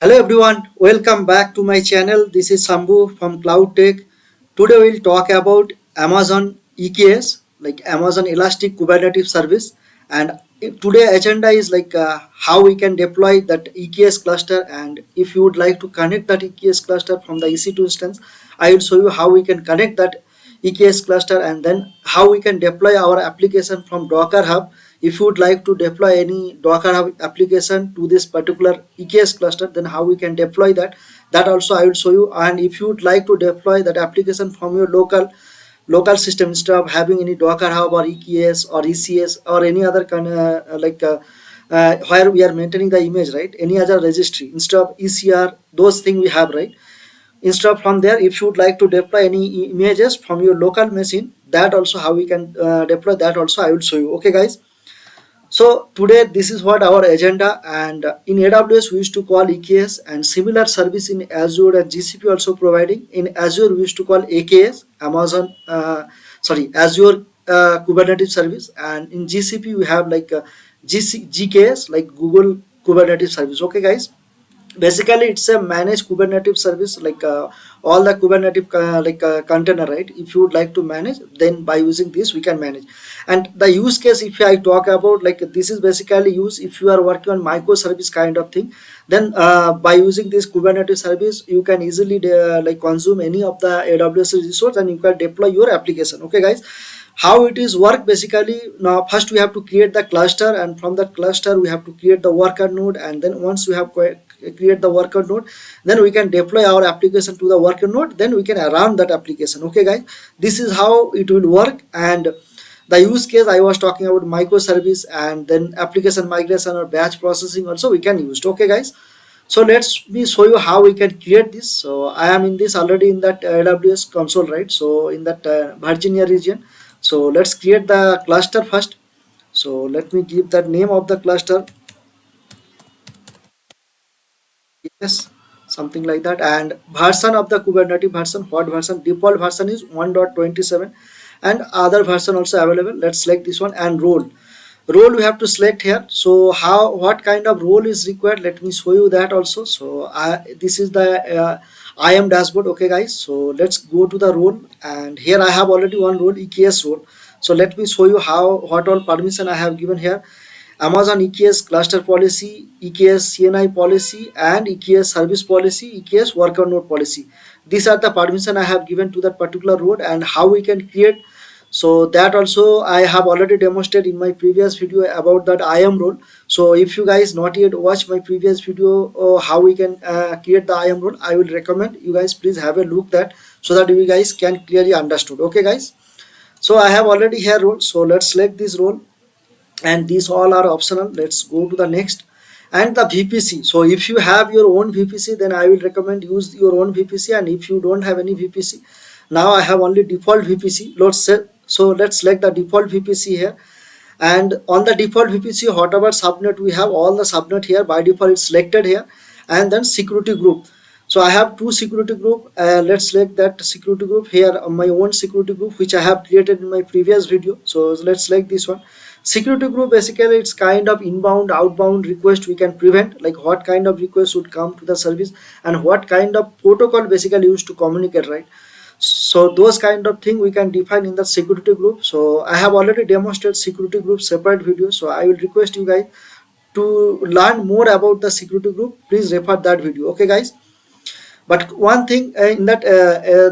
Hello everyone, welcome back to my channel. This is Sambhu from cloudtech. Today we'll talk about Amazon EKS, like Amazon Elastic Kubernetes Service. And today agenda is how we can deploy that EKS cluster, and if you would like to connect that EKS cluster from the EC2 instance, I will show you how we can connect that EKS cluster, and then how we can deploy our application from Docker Hub. If you would like to deploy any Docker Hub application to this particular EKS cluster, then how we can deploy that also I will show you. And if you would like to deploy that application from your local system instead of having any Docker Hub or EKS or ECS or any other kind of where we are maintaining the image, right, any other registry instead of ECR, those things we have, right. Instead of from there, if you would like to deploy any images from your local machine, that also how we can deploy, that also I will show you. Okay guys, so today this is what our agenda. And in AWS we used to call EKS, and similar service in Azure and GCP also providing. In Azure we used to call AKS, Azure Kubernetes service, and in GCP we have GKS, like Google Kubernetes service. Okay guys, basically it's a managed Kubernetes service, all the Kubernetes container, right. If you would like to manage, then by using this we can manage. And the use case, if I talk about, this is basically used if you are working on microservice kind of thing, then by using this Kubernetes service you can easily consume any of the AWS resource, and you can deploy your application. Okay guys, how it is work basically. Now first we have to create the cluster, and from that cluster we have to create the worker node, and then once we have create the worker node, then we can deploy our application to the worker node, then we can run that application. Okay guys, this is how it will work. And the use case I was talking about, microservice, and then application migration or batch processing also we can use. Okay guys, so let's me show you how we can create this. So I am in this already in that AWS console, right. So in that Virginia region, so let's create the cluster first. So let me give the name of the cluster, yes, something like that. And version of the Kubernetes version, what version? Default version is 1.27, and other version also available. Let's select this one. And role we have to select here. So what kind of role is required, let me show you that also. So this is the IAM dashboard. Okay guys, so let's go to the role, and here I have already one role, EKS role. So let me show you what all permission I have given here. Amazon EKS cluster policy, EKS CNI policy, and EKS service policy, EKS worker node policy. These are the permission I have given to that particular role. And how we can create, so that also I have already demonstrated in my previous video about that IAM role. So if you guys not yet watch my previous video how we can create the IAM role, I will recommend you guys please have a look that, so that you guys can clearly understood. Okay guys, so I have already here role. So let's select this role, and these all are optional. Let's go to the next. And the VPC, so if you have your own VPC, then I will recommend use your own VPC. And if you don't have any VPC, now I have only default VPC. So let's select the default VPC here. And on the default VPC, whatever subnet we have, all the subnet here by default is selected here. And then security group, so I have two security group. Let's select that security group here, my own security group which I have created in my previous video. So let's select this one. Security group, basically it's kind of inbound outbound request we can prevent, like what kind of request would come to the service, and what kind of protocol basically used to communicate, right. So those kind of thing we can define in the security group. So I have already demonstrated security group separate video, so I will request you guys to learn more about the security group, please refer that video. Okay guys, but one thing in that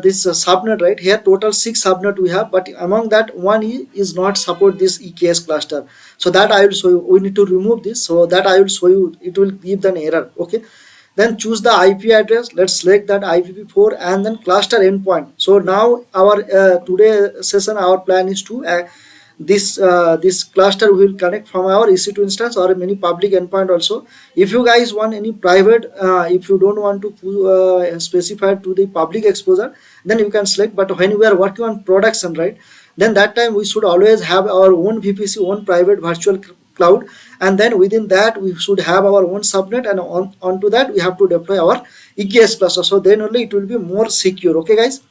this subnet, right, here total 6 subnet we have, but among that one is not support this EKS cluster. So that I will show you. We need to remove this, so that I will show you. It will give an error. Okay, then choose the IP address. Let's select that IPv4, and then cluster endpoint. So now our today session, our plan is to this cluster will connect from our EC2 instance or many public endpoint also. If you guys want any private, if you don't want to specify to the public exposure, then you can select. But when we are working on production, right, then that time we should always have our own VPC, own private virtual cloud, and then within that we should have our own subnet, and onto that we have to deploy our EKS cluster. So then only it will be more secure. Okay guys,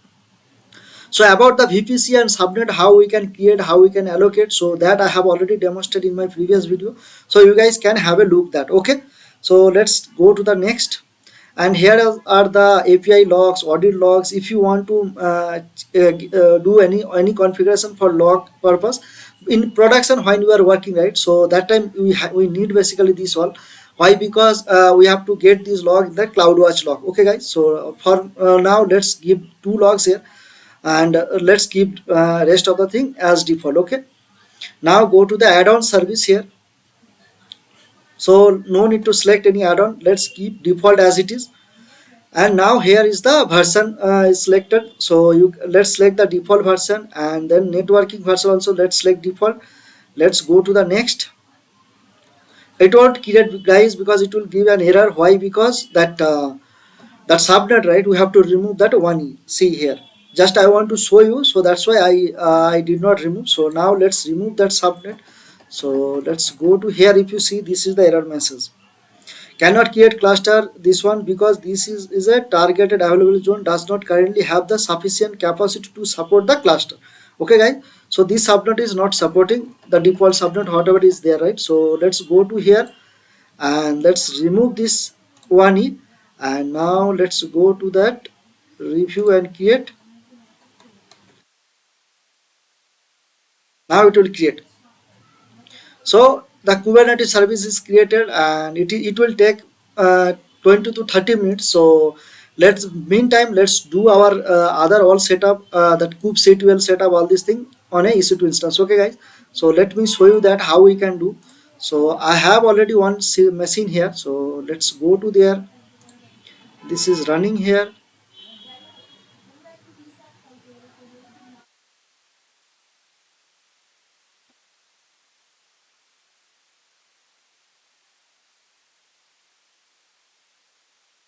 so about the VPC and subnet, how we can create, how we can allocate, so that I have already demonstrated in my previous video. So you guys can have a look that. Okay, so let's go to the next. And here are the API logs, audit logs. If you want to do any configuration for log purpose in production when we are working, right? So that time we need basically this all. Why? Because we have to get this log in the CloudWatch log. Okay, guys. So for now, let's give two logs here, and let's keep rest of the thing as default. Okay. Now go to the add-on service here. So no need to select any add-on. Let's keep default as it is. And now here is the version is selected. So you let's select the default version, and then networking version also let's select default. Let's go to the next. It won't create, guys, because it will give an error. Why? Because that subnet, right, we have to remove that one. See here, just I want to show you, so that's why I did not remove. So now let's remove that subnet. So let's go to here. If you see, this is the error message: cannot create cluster this one because this is a targeted available zone, does not currently have the sufficient capacity to support the cluster. Okay, guys. So this subnet is not supporting the default subnet whatever is there, right? So let's go to here, and let's remove this one. And now let's go to that review and create. Now it will create. So the Kubernetes service is created, and it will take 20 to 30 minutes. So let's meantime let's do our other all setup, that kubectl setup, all this thing on a EC2 instance. Okay, guys. So let me show you that how we can do. So I have already one machine here. So let's go to there. This is running here.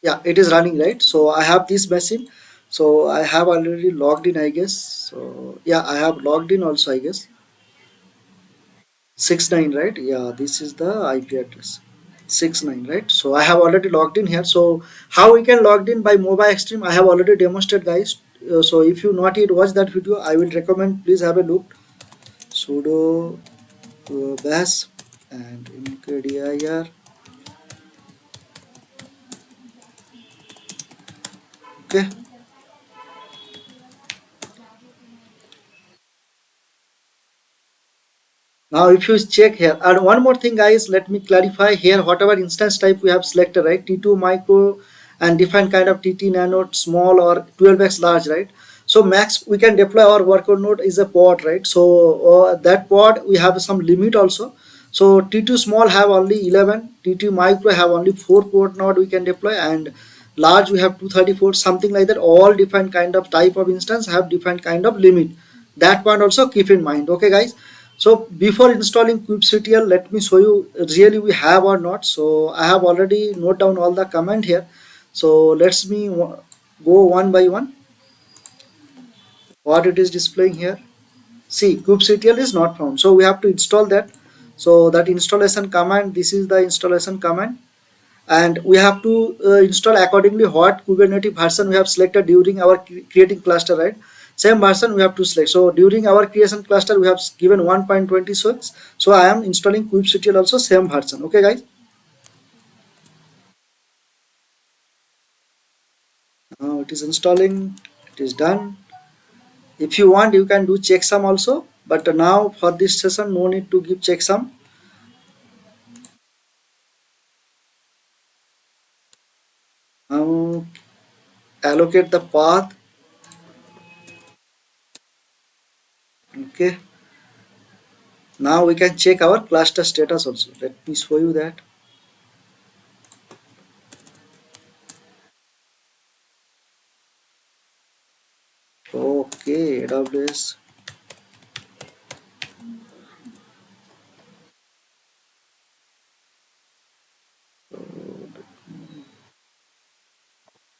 Yeah, it is running, right? So I have this machine. So I have already logged in, I guess. So yeah, I have logged in also, I guess. 69, right? Yeah, this is the IP address. 69, right? So I have already logged in here. So how we can logged in by mobile extreme, I have already demonstrated, guys. So if you not yet watch that video, I will recommend, please have a look. Sudo bash and mkdir. Okay. Now, if you check here, and one more thing, guys, let me clarify here. Whatever instance type we have selected, right? T2 micro and different kind of TT nano, small or 12x large, right? So max we can deploy our workload node is a pod, right? So that pod we have some limit also. So T2 small have only 11, T2 micro have only 4 port node we can deploy, and large we have 234, something like that. All different kind of type of instance have different kind of limit. That point also keep in mind. Okay, guys. So before installing kubectl, let me show you really we have or not. So I have already note down all the command here. So let's me go one by one. What it is displaying here. See, kubectl is not found. So we have to install that. So that installation command, this is the installation command, and we have to install accordingly what Kubernetes version we have selected during our creating cluster, right? Same version we have to select. So during our creation cluster we have given 1.26. So I am installing kubectl also same version. Okay, guys. Now it is installing. It is done. If you want, you can do checksum also, but now for this session no need to give checksum. Now allocate the path. Okay. Now we can check our cluster status also. Let me show you that. Okay, AWS.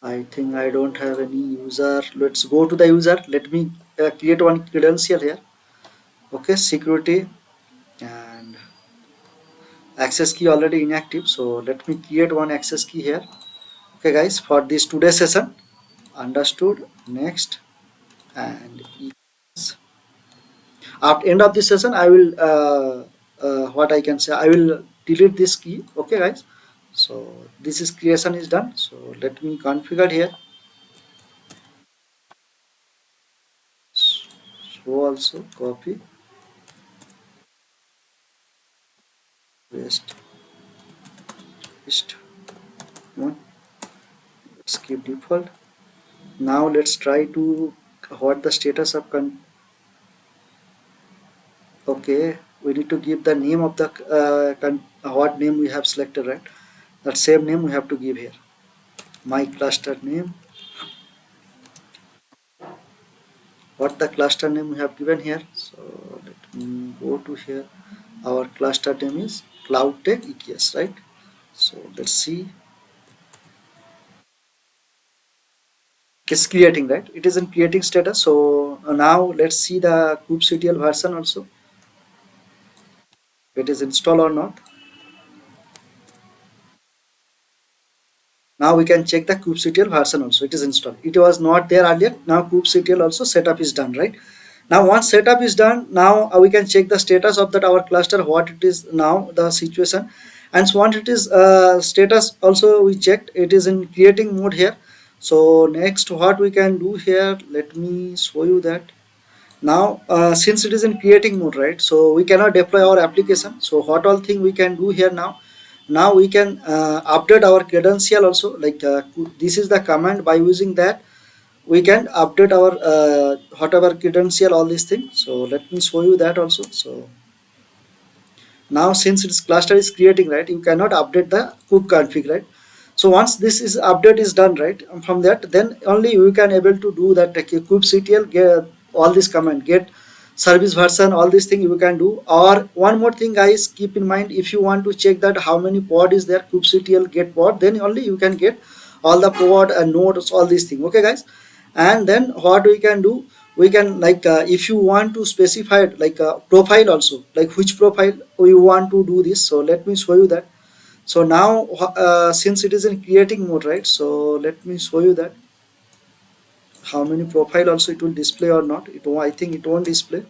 I think I don't have any user. Let's go to the user. Let me create one credential here. Okay, security and access key already inactive. So let me create one access key here. Okay, guys, for this today's session. Understood. Next, and yes. After end of this session, I will what I can say. I will delete this key. Okay, guys. So this is creation is done. So let me configure here. So also copy, paste, paste one. Let's keep default. Now let's try to what the status of okay, we need to give the name of the what name we have selected, right? That same name we have to give here. My cluster name. What the cluster name we have given here? So let me go to here. Our cluster name is cloudtech-eks, right? So let's see. It's creating, right? It is in creating status. So now let's see the kubectl version also. It is installed or not. Now we can check the kubectl version also. It is installed. It was not there earlier. Now kubectl also setup is done, right? Now once setup is done, now we can check the status of that our cluster, what it is now, the situation. And so once it is status also we checked, it is in creating mode here. So next what we can do here, let me show you that. Now since it is in creating mode, right, so we cannot deploy our application. So what all thing we can do here now, now we can update our credential also, like this is the command. By using that we can update our whatever credential, all these things. So let me show you that also. So now since its cluster is creating, right, you cannot update the kubectl, right? So once this is update is done, right, from that then only you can able to do that, like kubectl get all this command, get service version, all these things you can do. Or one more thing guys, keep in mind, if you want to check that how many pod is there, kubectl get pod, then only you can get all the pod and nodes, all these things, okay guys. And then what we can do, we can like if you want to specify it, like profile also, like which profile we want to do this. So let me show you that. So now since it is in creating mode, right, so let me show you that how many profile also it will display or not. It I think it won't display.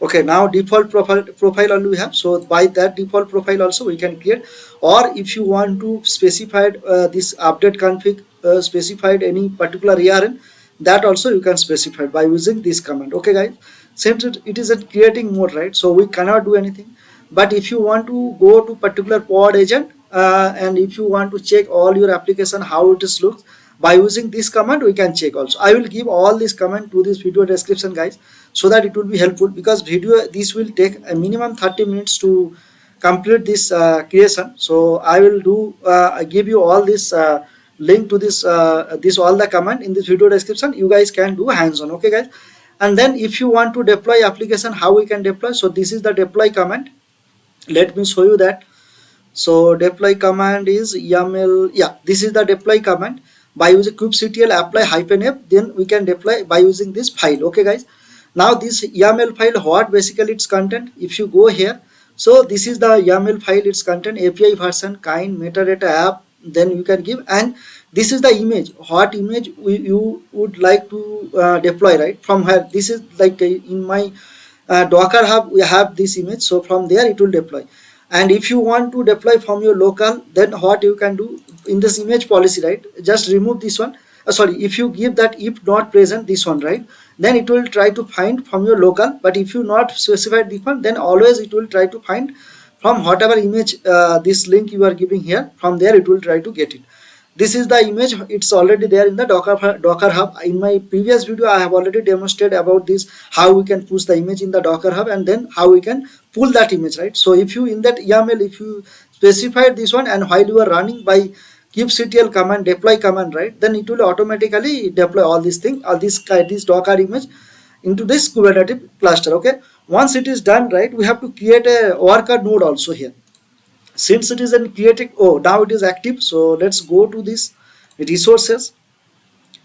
Okay, now default profile only we have. So by that default profile also we can create. Or if you want to specify this update config, specified any particular ARN, that also you can specify by using this command, okay guys. Since it is in creating mode, right, so we cannot do anything. But if you want to go to particular pod agent, and if you want to check all your application how it is looks, by using this command we can check also. I will give all this command to this video description guys, so that it will be helpful, because video this will take a minimum 30 minutes to complete this creation. So I will do give you all this link to this all the command in this video description. You guys can do hands on, okay guys. And then if you want to deploy application, how we can deploy, so this is the deploy command. Let me show you that. So deploy command is yaml. Yeah, this is the deploy command. By using kubectl apply -f, then we can deploy by using this file, okay guys. Now this yaml file, what basically its content, if you go here, so this is the yaml file, its content, api version, kind, metadata, app, then you can give. And this is the image, what image you would like to deploy, right, from here. This is like in my Docker Hub we have this image, so from there it will deploy. And if you want to deploy from your local, then what you can do, in this image policy, right, just remove this one. Sorry, if you give that if not present this one, right, then it will try to find from your local. But if you not specified this one, then always it will try to find from whatever image this link you are giving here, from there it will try to get it. This is the image, it's already there in the docker hub. In my previous video I have already demonstrated about this, how we can push the image in the docker hub, and then how we can pull that image, right. So if you in that yaml, if you specify this one, and while you are running by kubectl command, deploy command, right, then it will automatically deploy all these things, all this docker image into this Kubernetes cluster, okay. Once it is done, right, we have to create a worker node also here. Since it is in creating, oh, now it is active. So let's go to this resources.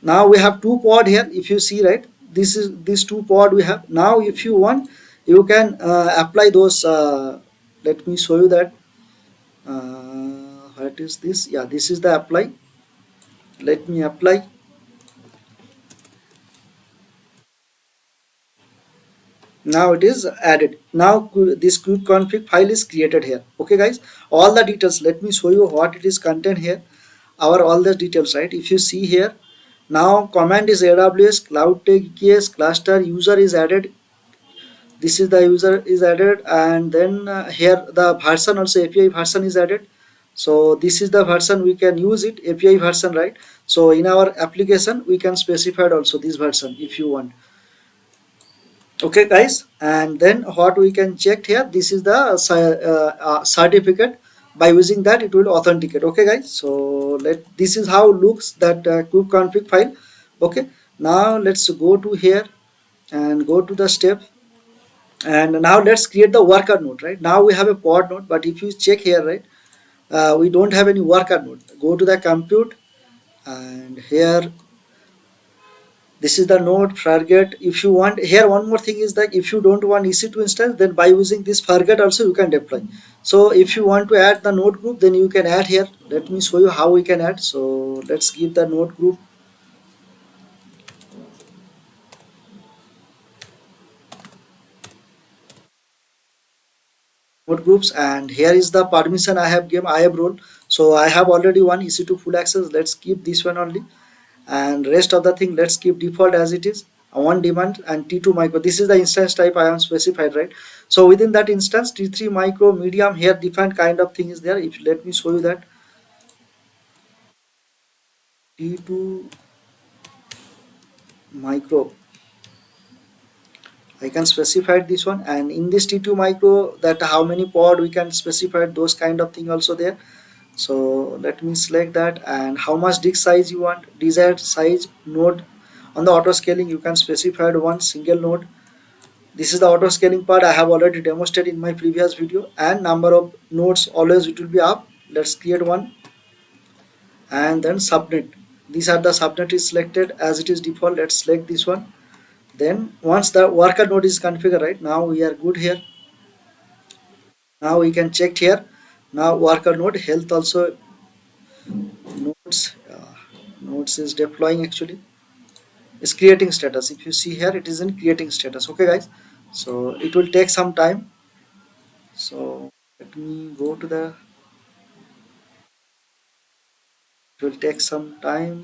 Now we have two pod here, if you see, right, this is this two pod we have. Now if you want, you can apply those let me show you that what is this. Yeah, this is the apply. Let me apply. Now it is added. Now this kubeconfig file is created here. Okay guys, all the details, let me show you what it is contained here. Our all the details, right? If you see here, now command is AWS cloudtech-eks cluster user is added. This is the user is added, and then here the version also API version is added. So this is the version we can use it, API version, right? So in our application we can specify also this version if you want. Okay guys, and then what we can check here, this is the certificate. By using that it will authenticate. Okay guys, so this is how looks that kubeconfig file. Okay, now let's go to here and go to the step, and now let's create the worker node. Right now we have a pod node, but if you check here, right, we don't have any worker node. Go to the compute, and here this is the node forget. If you want here, one more thing is that if you don't want EC2 instance, then by using this forget also you can deploy. So if you want to add the node group, then you can add here. Let me show you how we can add. So let's give the node group node groups, and here is the permission I have given. I have role. So I have already one EC2 full access. Let's keep this one only, and rest of the thing let's keep default as it is. One demand and T2 micro, this is the instance type I am specified, right? So within that instance, T3 micro medium, here different kind of thing is there. If let me show you that T2 micro, I can specify this one, and in this T2 micro, that how many pod we can specify, those kind of thing also there. So let me select that, and how much disk size you want, desired size node. On the auto scaling you can specify one single node. This is the auto scaling part I have already demonstrated in my previous video, and number of nodes always it will be up. Let's create one, and then subnet. These are the subnet is selected as it is default. Let's select this one. Then once the worker node is configured, right, now we are good here. Now we can check here. Now worker node health also nodes is deploying, actually is creating status. If you see here, it is in creating status. Okay guys, so it will take some time. So let me go to the, it will take some time.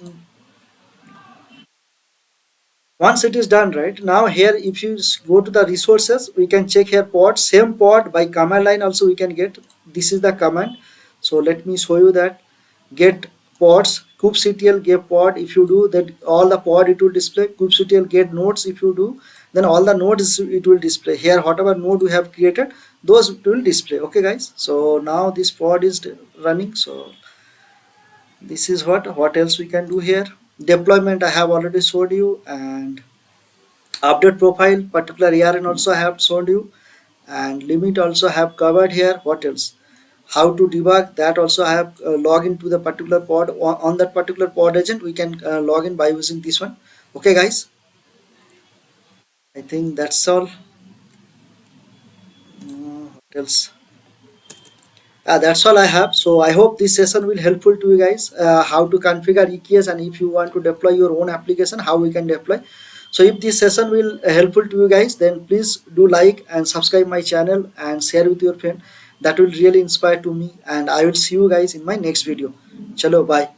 Once it is done, right, now here if you go to the resources, we can check here pod, same pod by command line also we can get. This is the command. So let me show you that. Get pods, kubectl get pod. If you do that, all the pod it will display. Kubectl get nodes, if you do, then all the nodes it will display here. Whatever node we have created, those it will display. Okay guys, so now this pod is running. So this is what else we can do here. Deployment I have already showed you, and update profile particular ARN also I have shown you, and limit also have covered here. What else, how to debug, that also I have log into the particular pod. On that particular pod agent we can log in by using this one. Okay guys, I think that's all. What else, that's all I have. So I hope this session will helpful to you guys, how to configure EKS, and if you want to deploy your own application, how we can deploy. So if this session will helpful to you guys, then please do like and subscribe my channel and share with your friend. That will really inspire to me, and I will see you guys in my next video. Chalo, bye.